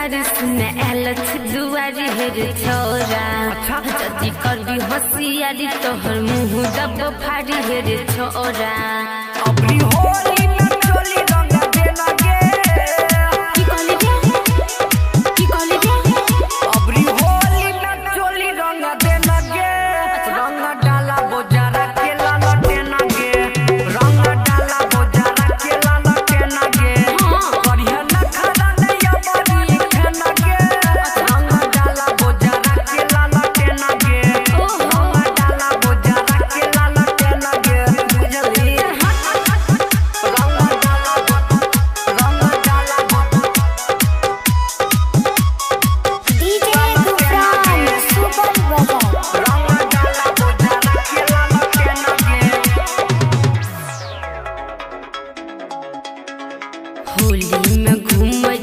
तारी सुने एलच दुआरी हेर छोरा जदी करबी होशियारी तोहर मुंह दब फाड़ी हेर छोरा अपनी होली में चोली रंग देना गे की कहली रे अपनी होली में चोली रंग देना गे रंग डाला बोजारा के लाला देना गे रंग डाला बोजारा के लाला देना गे बढ़िया न खरा नहीं बड़ी खाना गे रंग डाला बोजारा के लाला देना गे रंग डाला बोजारा के लाला देना गे बुझली होली में घूमै